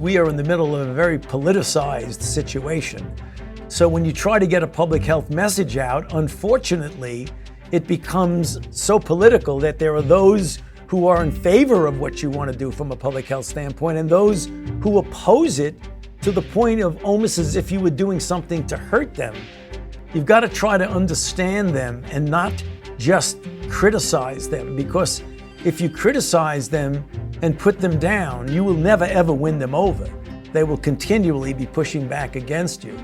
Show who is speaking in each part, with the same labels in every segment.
Speaker 1: we are in the middle of a very politicized situation. So when you try to get a public health message out, unfortunately, it becomes so political that there are those who are in favor of what you want to do from a public health standpoint and those who oppose it to the point of almost as if you were doing something to hurt them. You've got to try to understand them and not just criticize them, because if you criticize them and put them down, you will never ever win them over. They will continually be pushing back against you.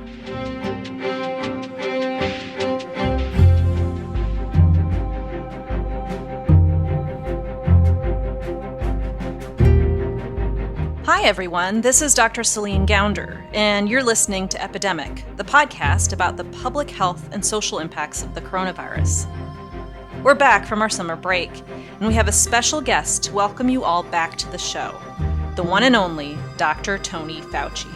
Speaker 2: Hi everyone, this is Dr. Celine Gounder, and you're listening to Epidemic, the podcast about the public health and social impacts of the coronavirus. We're back from our summer break, and we have a special guest to welcome you all back to the show, the one and only Dr. Tony Fauci.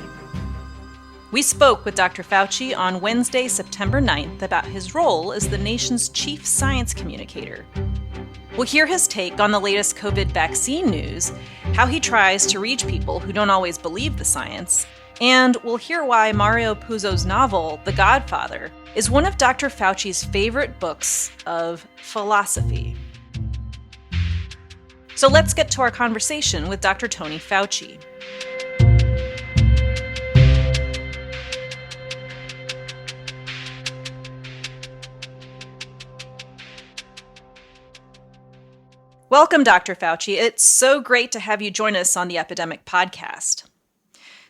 Speaker 2: We spoke with Dr. Fauci on Wednesday, September 9th about his role as the nation's chief science communicator. We'll hear his take on the latest COVID vaccine news, how he tries to reach people who don't always believe the science, and we'll hear why Mario Puzo's novel, The Godfather, is one of Dr. Fauci's favorite books of philosophy. So let's get to our conversation with Dr. Tony Fauci. Welcome, Dr. Fauci. It's so great to have you join us on the Epidemic podcast.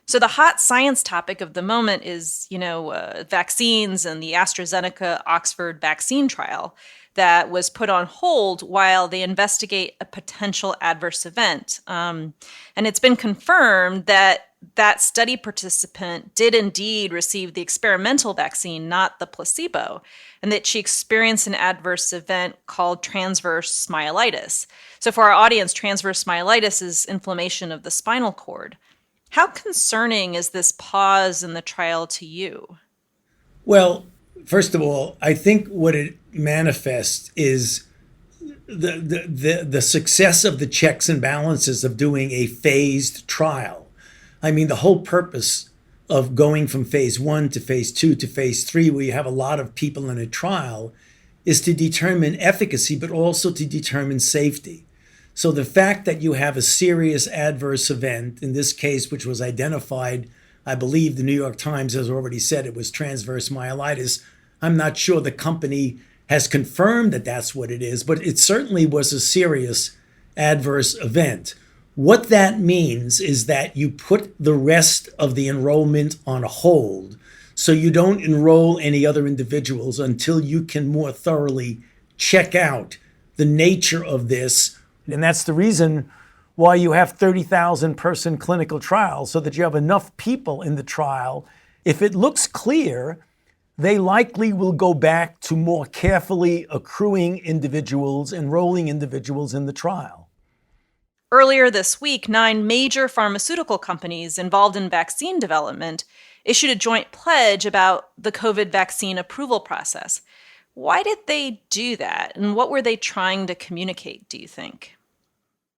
Speaker 2: So the hot science topic of the moment is, vaccines and the AstraZeneca Oxford vaccine trial that was put on hold while they investigate a potential adverse event. And it's been confirmed that that study participant did indeed receive the experimental vaccine, not the placebo, and that she experienced an adverse event called transverse myelitis. So for our audience, transverse myelitis is inflammation of the spinal cord. How concerning is this pause in the trial to you?
Speaker 1: Well, first of all, I think what it manifests is the success of the checks and balances of doing a phased trial. I mean, the whole purpose of going from phase 1 to phase 2 to phase 3, where you have a lot of people in a trial, is to determine efficacy, but also to determine safety. So the fact that you have a serious adverse event, in this case, which was identified, I believe the New York Times has already said it was transverse myelitis. I'm not sure the company has confirmed that that's what it is, but it certainly was a serious adverse event. What that means is that you put the rest of the enrollment on hold, so you don't enroll any other individuals until you can more thoroughly check out the nature of this. And that's the reason why you have 30,000 person clinical trials, so that you have enough people in the trial. If it looks clear, they likely will go back to more carefully accruing individuals, enrolling individuals in the trial.
Speaker 2: Earlier this week, 9 major pharmaceutical companies involved in vaccine development issued a joint pledge about the COVID vaccine approval process. Why did they do that? And what were they trying to communicate, do you think?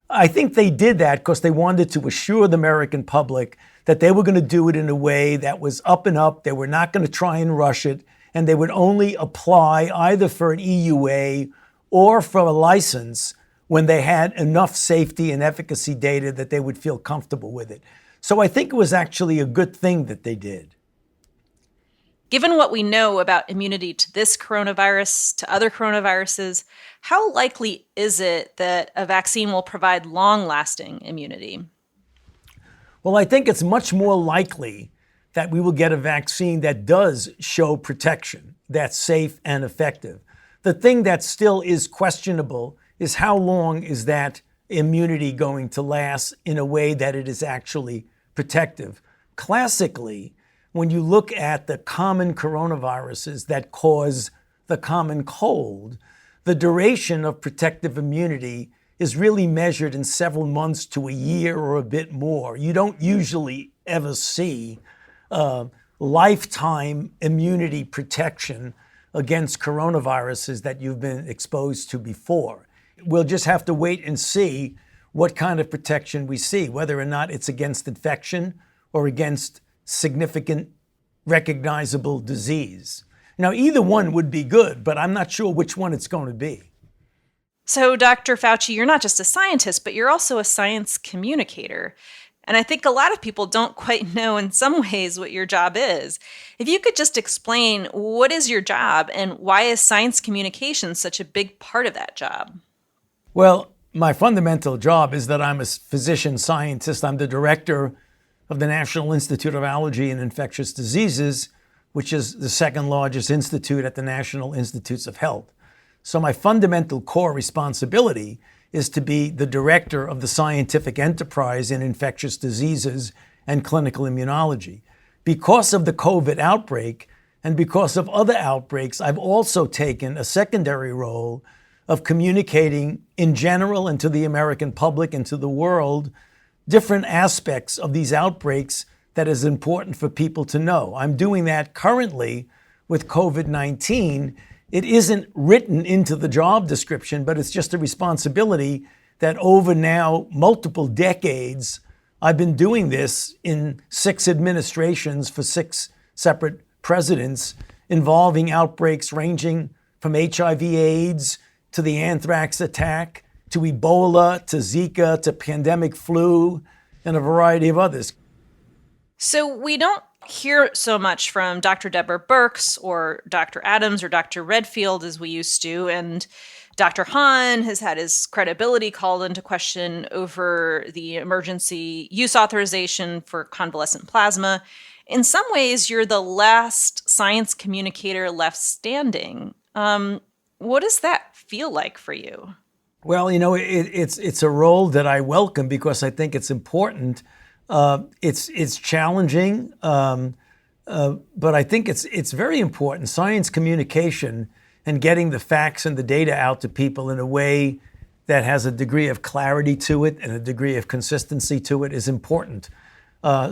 Speaker 1: I think they did that because they wanted to assure the American public that they were going to do it in a way that was up and up. They were not going to try and rush it, and they would only apply either for an EUA or for a license when they had enough safety and efficacy data that they would feel comfortable with it. So I think it was actually a good thing that they did.
Speaker 2: Given what we know about immunity to this coronavirus, to other coronaviruses, how likely is it that a vaccine will provide long-lasting immunity?
Speaker 1: Well, I think it's much more likely that we will get a vaccine that does show protection, that's safe and effective. The thing that still is questionable is how long is that immunity going to last in a way that it is actually protective. Classically, when you look at the common coronaviruses that cause the common cold, the duration of protective immunity is really measured in several months to a year or a bit more. You don't usually ever see lifetime immunity protection against coronaviruses that you've been exposed to before. We'll just have to wait and see what kind of protection we see, whether or not it's against infection or against significant recognizable disease. Now, either one would be good, but I'm not sure which one it's going to be.
Speaker 2: So, Dr. Fauci, you're not just a scientist, but you're also a science communicator. And I think a lot of people don't quite know in some ways what your job is. If you could just explain what is your job and why is science communication such a big part of that job?
Speaker 1: Well, my fundamental job is that I'm a physician scientist. I'm the director of the National Institute of Allergy and Infectious Diseases, which is the second largest institute at the National Institutes of Health. So my fundamental core responsibility is to be the director of the scientific enterprise in infectious diseases and clinical immunology. Because of the COVID outbreak and because of other outbreaks, I've also taken a secondary role of communicating in general and to the American public and to the world different aspects of these outbreaks that is important for people to know. I'm doing that currently with COVID-19. It isn't written into the job description, but it's just a responsibility that over now multiple decades, I've been doing this in 6 administrations for 6 separate presidents involving outbreaks ranging from HIV/AIDS to the anthrax attack, to Ebola, to Zika, to pandemic flu, and a variety of others.
Speaker 2: So we don't hear so much from Dr. Deborah Birx or Dr. Adams or Dr. Redfield as we used to. And Dr. Hahn has had his credibility called into question over the emergency use authorization for convalescent plasma. In some ways, you're the last science communicator left standing. What does that feel like for you?
Speaker 1: Well, it's a role that I welcome because I think it's important. It's challenging, but I think it's very important. Science communication and getting the facts and the data out to people in a way that has a degree of clarity to it and a degree of consistency to it is important.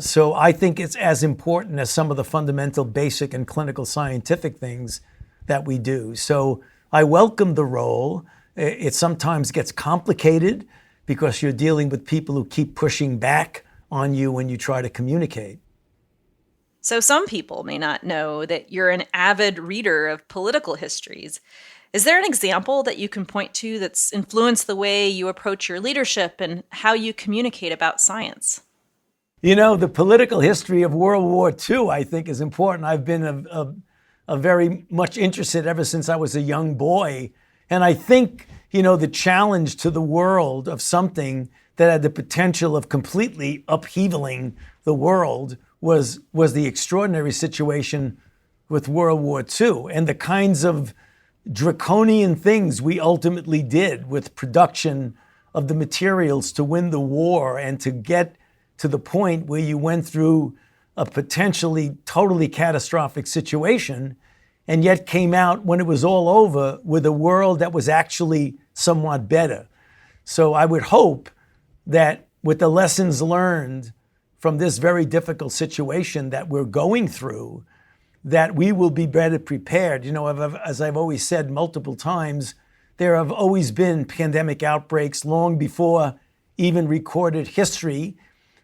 Speaker 1: So I think it's as important as some of the fundamental basic and clinical scientific things that we do. So I welcome the role. It sometimes gets complicated because you're dealing with people who keep pushing back on you when you try to communicate.
Speaker 2: So some people may not know that you're an avid reader of political histories. Is there an example that you can point to that's influenced the way you approach your leadership and how you communicate about science?
Speaker 1: The political history of World War II, I think, is important. I've been a very much interested ever since I was a young boy. And I think, the challenge to the world of something that had the potential of completely upheavaling the world was the extraordinary situation with World War II and the kinds of draconian things we ultimately did with production of the materials to win the war and to get to the point where you went through a potentially totally catastrophic situation and yet came out when it was all over with a world that was actually somewhat better. So I would hope that with the lessons learned from this very difficult situation that we're going through, that we will be better prepared. As I've always said multiple times, there have always been pandemic outbreaks long before even recorded history.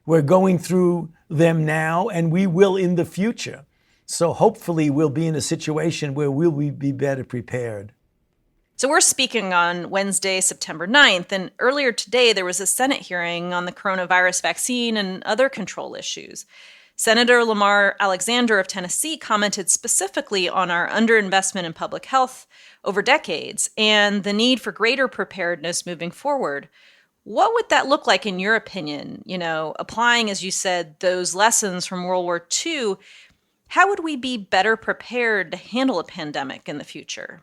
Speaker 1: We're going through them now, and we will in the future. So hopefully we'll be in a situation where we'll be better prepared.
Speaker 2: So we're speaking on Wednesday, September 9th, and earlier today there was a Senate hearing on the coronavirus vaccine and other control issues. Senator Lamar Alexander of Tennessee commented specifically on our underinvestment in public health over decades and the need for greater preparedness moving forward. What would that look like in your opinion? Applying, as you said, those lessons from World War II, how would we be better prepared to handle a pandemic in the future?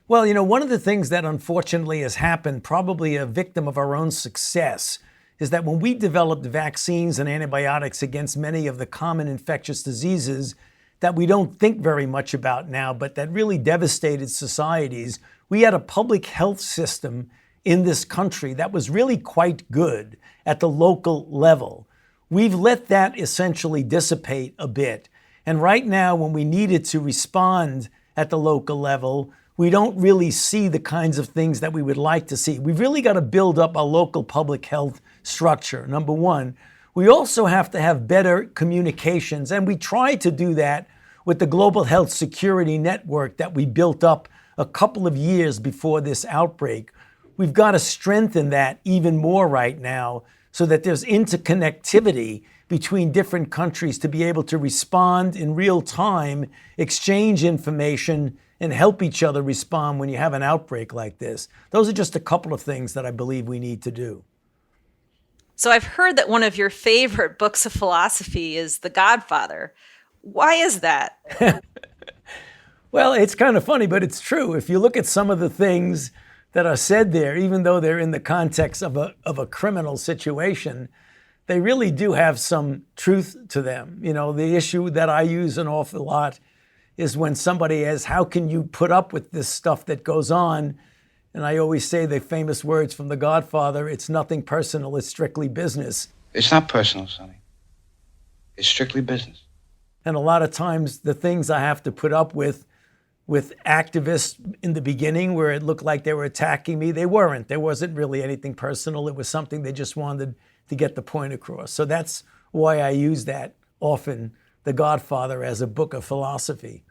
Speaker 1: Well, one of the things that unfortunately has happened, probably a victim of our own success, is that when we developed vaccines and antibiotics against many of the common infectious diseases that we don't think very much about now, but that really devastated societies, we had a public health system in this country that was really quite good at the local level. We've let that essentially dissipate a bit. And right now, when we needed to respond at the local level, we don't really see the kinds of things that we would like to see. We've really got to build up a local public health structure, number one. We also have to have better communications, and we try to do that with the global health security network that we built up a couple of years before this outbreak. We've got to strengthen that even more right now so that there's interconnectivity between different countries to be able to respond in real time, exchange information, and help each other respond when you have an outbreak like this. Those are just a couple of things that I believe we need to do.
Speaker 2: So I've heard that one of your favorite books of philosophy is The Godfather. Why is that?
Speaker 1: Well, it's kind of funny, but it's true. If you look at some of the things that are said there, even though they're in the context of a criminal situation, they really do have some truth to them. You know, the issue that I use an awful lot is when somebody asks, how can you put up with this stuff that goes on? And I always say the famous words from The Godfather, it's nothing personal, it's strictly business.
Speaker 3: It's not personal, Sonny. It's strictly business.
Speaker 1: And a lot of times the things I have to put up with activists in the beginning where it looked like they were attacking me, they weren't. There wasn't really anything personal. It was something they just wanted to get the point across. So that's why I use that often, The Godfather, as a book of philosophy.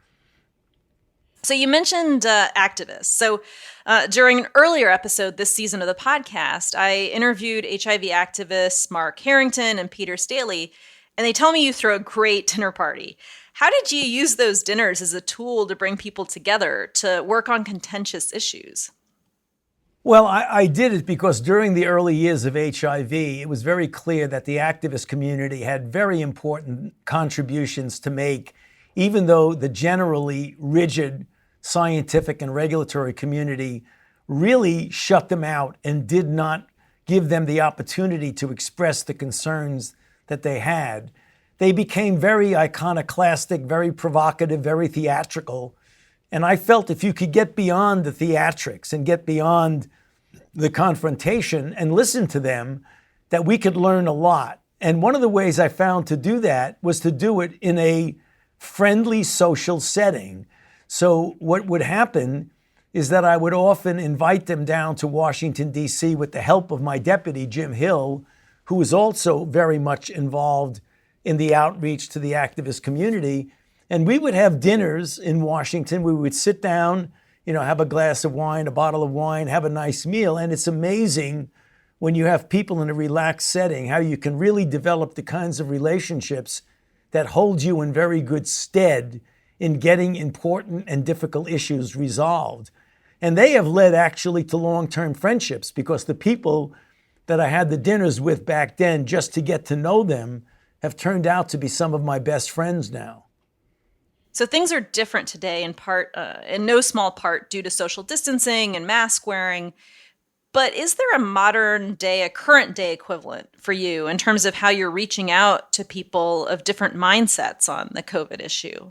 Speaker 2: So you mentioned activists. So during an earlier episode this season of the podcast, I interviewed HIV activists Mark Harrington and Peter Staley, and they tell me you throw a great dinner party. How did you use those dinners as a tool to bring people together to work on contentious issues?
Speaker 1: Well, I did it because during the early years of HIV, it was very clear that the activist community had very important contributions to make, even though the generally rigid scientific and regulatory community really shut them out and did not give them the opportunity to express the concerns that they had. They became very iconoclastic, very provocative, very theatrical. And I felt if you could get beyond the theatrics and get beyond the confrontation and listen to them, that we could learn a lot. And one of the ways I found to do that was to do it in a friendly social setting. So what would happen is that I would often invite them down to Washington, D.C. with the help of my deputy, Jim Hill, who was also very much involved in the outreach to the activist community. And we would have dinners in Washington. We would sit down, have a glass of wine, a bottle of wine, have a nice meal. And it's amazing when you have people in a relaxed setting, how you can really develop the kinds of relationships that hold you in very good stead in getting important and difficult issues resolved. And they have led actually to long-term friendships, because the people that I had the dinners with back then, just to get to know them, have turned out to be some of my best friends now.
Speaker 2: So things are different today in no small part due to social distancing and mask wearing. But is there a current day equivalent for you in terms of how you're reaching out to people of different mindsets on the COVID issue?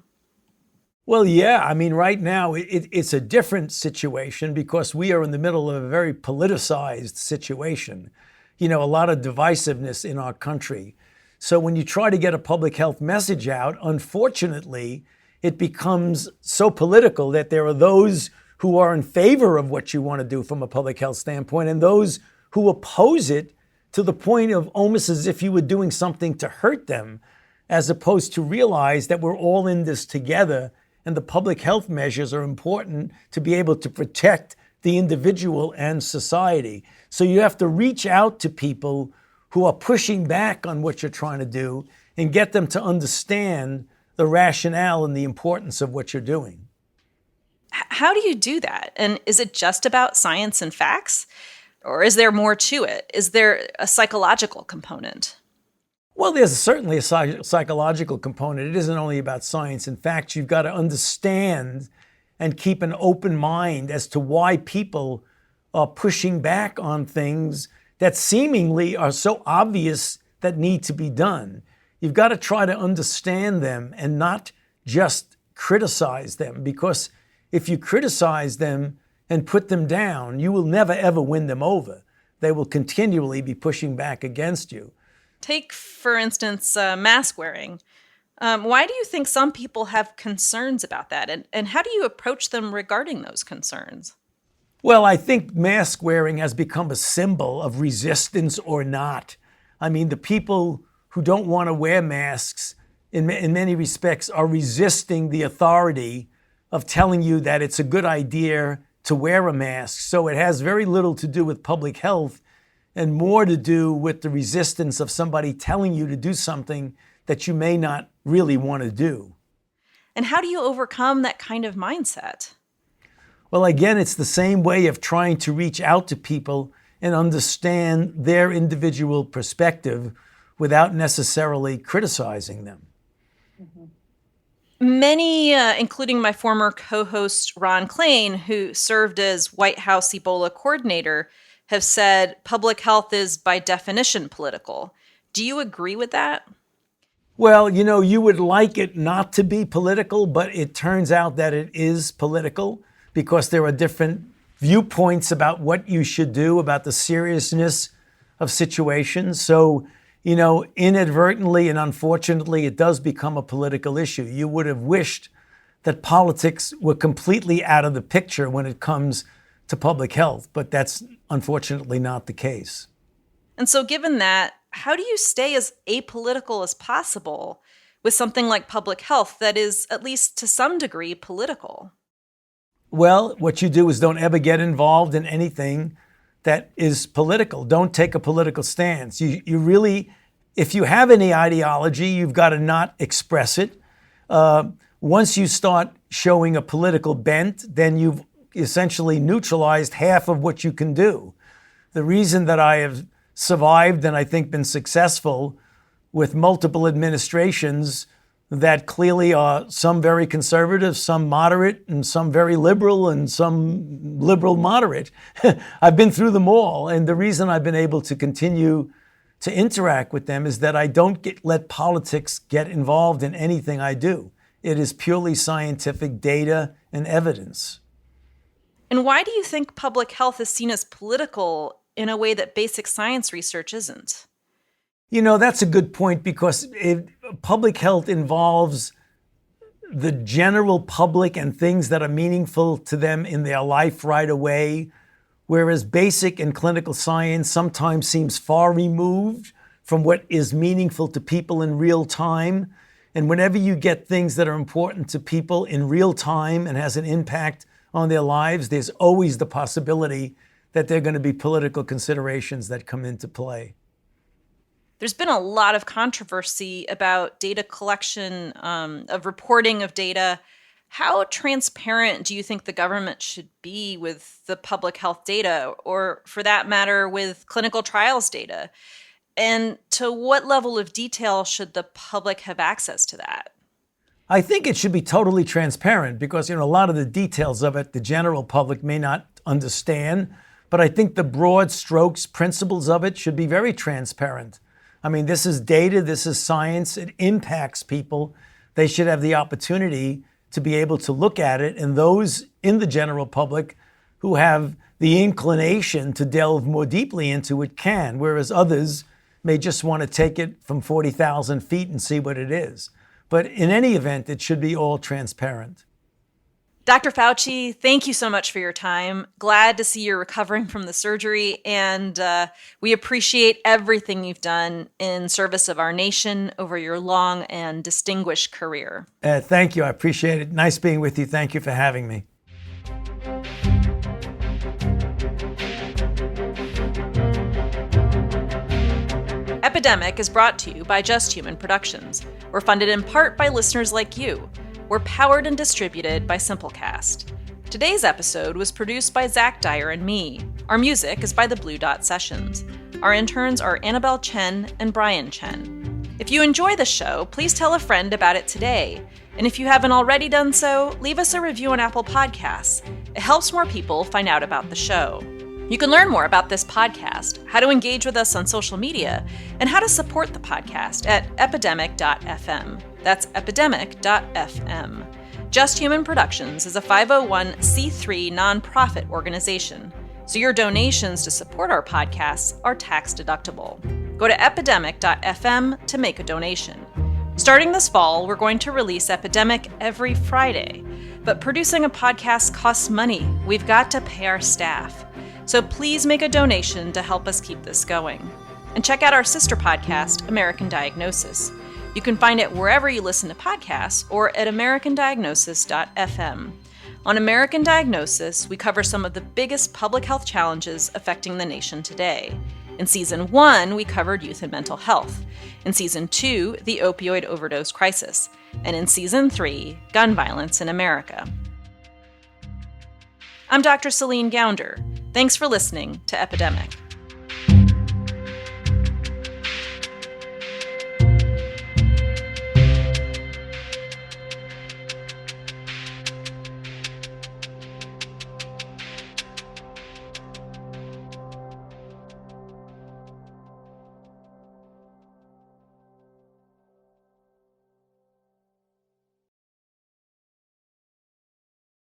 Speaker 1: Well, yeah. I mean, right now it's a different situation because we are in the middle of a very politicized situation. A lot of divisiveness in our country. So when you try to get a public health message out, unfortunately, it becomes so political that there are those who are in favor of what you want to do from a public health standpoint and those who oppose it to the point of almost as if you were doing something to hurt them, as opposed to realize that we're all in this together and the public health measures are important to be able to protect the individual and society. So you have to reach out to people who are pushing back on what you're trying to do and get them to understand the rationale and the importance of what you're doing.
Speaker 2: How do you do that? And is it just about science and facts? Or is there more to it? Is there a psychological component?
Speaker 1: Well, there's certainly a psychological component. It isn't only about science and facts. You've got to understand and keep an open mind as to why people are pushing back on things that seemingly are so obvious that need to be done. You've got to try to understand them and not just criticize them, because if you criticize them and put them down, you will never, ever win them over. They will continually be pushing back against you.
Speaker 2: Take, for instance, mask wearing. Why do you think some people have concerns about that? And how do you approach them regarding those concerns?
Speaker 1: Well, I think mask wearing has become a symbol of resistance or not. I mean, the people who don't want to wear masks in many respects are resisting the authority of telling you that it's a good idea to wear a mask. So it has very little to do with public health and more to do with the resistance of somebody telling you to do something that you may not really want to do.
Speaker 2: And how do you overcome that kind of mindset?
Speaker 1: Well, again, it's the same way of trying to reach out to people and understand their individual perspective without necessarily criticizing them.
Speaker 2: Many, including my former co-host Ron Klain, who served as White House Ebola coordinator, have said public health is by definition political. Do you agree with that?
Speaker 1: Well, you would like it not to be political, but it turns out that it is political because there are different viewpoints about what you should do, about the seriousness of situations. So, inadvertently and unfortunately, it does become a political issue. You would have wished that politics were completely out of the picture when it comes to public health, but that's unfortunately not the case.
Speaker 2: And so given that, how do you stay as apolitical as possible with something like public health that is, at least to some degree, political?
Speaker 1: Well, what you do is don't ever get involved in anything that is political. Don't take a political stance. You really, if you have any ideology, you've got to not express it. Once you start showing a political bent, then you've essentially neutralized half of what you can do. The reason that I have survived and I think been successful with multiple administrations that clearly are some very conservative, some moderate, and some very liberal, and some liberal moderate. I've been through them all. And the reason I've been able to continue to interact with them is that I don't let politics get involved in anything I do. It is purely scientific data and evidence.
Speaker 2: And why do you think public health is seen as political in a way that basic science research isn't?
Speaker 1: That's a good point because public health involves the general public and things that are meaningful to them in their life right away, whereas basic and clinical science sometimes seems far removed from what is meaningful to people in real time. And whenever you get things that are important to people in real time and has an impact on their lives, there's always the possibility that there are going to be political considerations that come into play.
Speaker 2: There's been a lot of controversy about data collection, of reporting of data. How transparent do you think the government should be with the public health data, or for that matter, with clinical trials data? And to what level of detail should the public have access to that?
Speaker 1: I think it should be totally transparent because, a lot of the details of it, the general public may not understand, but I think the broad strokes, principles of it should be very transparent. I mean, this is data, this is science, it impacts people. They should have the opportunity to be able to look at it, and those in the general public who have the inclination to delve more deeply into it can, whereas others may just want to take it from 40,000 feet and see what it is. But in any event, it should be all transparent.
Speaker 2: Dr. Fauci, thank you so much for your time. Glad to see you're recovering from the surgery, and we appreciate everything you've done in service of our nation over your long and distinguished career.
Speaker 1: Thank you. I appreciate it. Nice being with you. Thank you for having me.
Speaker 2: Epidemic is brought to you by Just Human Productions. We're funded in part by listeners like you. We're powered and distributed by Simplecast. Today's episode was produced by Zach Dyer and me. Our music is by the Blue Dot Sessions. Our interns are Annabelle Chen and Brian Chen. If you enjoy the show, please tell a friend about it today. And if you haven't already done so, leave us a review on Apple Podcasts. It helps more people find out about the show. You can learn more about this podcast, how to engage with us on social media, and how to support the podcast at epidemic.fm. That's epidemic.fm. Just Human Productions is a 501c3 nonprofit organization, so your donations to support our podcasts are tax deductible. Go to epidemic.fm to make a donation. Starting this fall, we're going to release Epidemic every Friday, but producing a podcast costs money. We've got to pay our staff. So please make a donation to help us keep this going. And check out our sister podcast, American Diagnosis. You can find it wherever you listen to podcasts or at americandiagnosis.fm. On American Diagnosis, we cover some of the biggest public health challenges affecting the nation today. In Season 1, we covered youth and mental health. In Season 2, the opioid overdose crisis. And in Season 3, gun violence in America. I'm Dr. Celine Gounder. Thanks for listening to Epidemic.